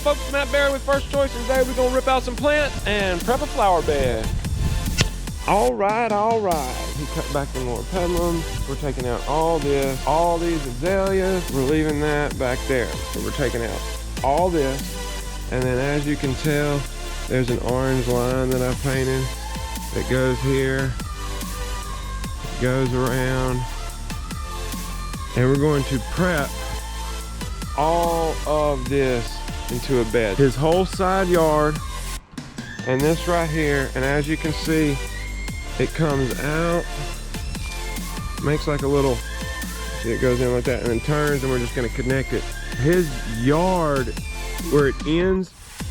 folks, Matt Barry with First Choice, and today we're gonna rip out some plants and prep a flower bed. All right. He cut back the more pedalums. We're taking out all this, all these azaleas. We're leaving that back there. So we're taking out all this. And then as you can tell, there's an orange line that I've painted that goes here, goes around. And we're going to prep all of this into a bed. His whole side yard and this right here, and as you can see, it comes out, makes like a little, see, it goes in like that and then turns, and we're just gonna connect it. His yard, where it ends,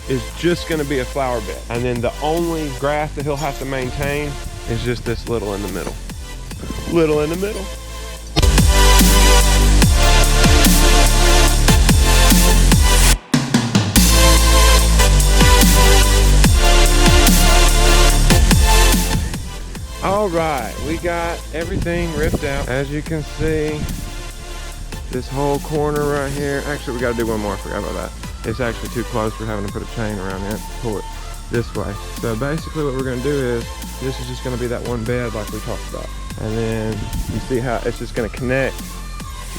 is just gonna be a flower bed. And then the only grass that he'll have to maintain is just this little in the middle. Little in the middle. All right, we got everything ripped out. As you can see, this whole corner right here. Actually, we gotta do one more, I forgot about that. It's actually too close, we're having to put a chain around it, pull it this way. So basically what we're gonna do is, this is just gonna be that one bed like we talked about. And then you see how it's just gonna connect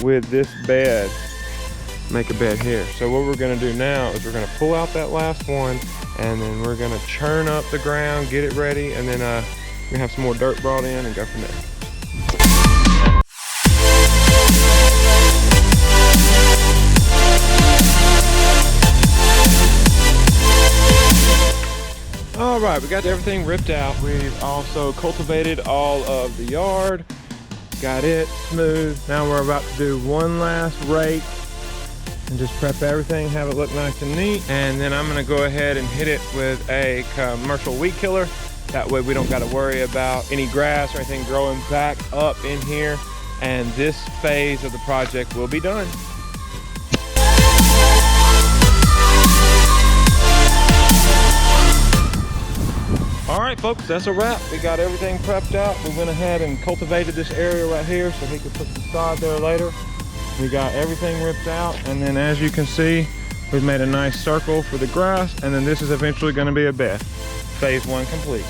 with this bed, make a bed here. So what we're gonna do now is we're gonna pull out that last one, and then we're gonna churn up the ground, get it ready, and then we're gonna have some more dirt brought in and go from there. All right, we got everything ripped out. We've also cultivated all of the yard, got it smooth. Now we're about to do one last rake and just prep everything, have it look nice and neat. And then I'm gonna go ahead and hit it with a commercial weed killer. That way we don't gotta worry about any grass or anything growing back up in here. And this phase of the project will be done. All right, folks, that's a wrap. We got everything prepped out. We went ahead and cultivated this area right here so he could put the sod there later. We got everything ripped out, and then as you can see, we've made a nice circle for the grass, and then this is eventually gonna be a bed. Phase 1 complete.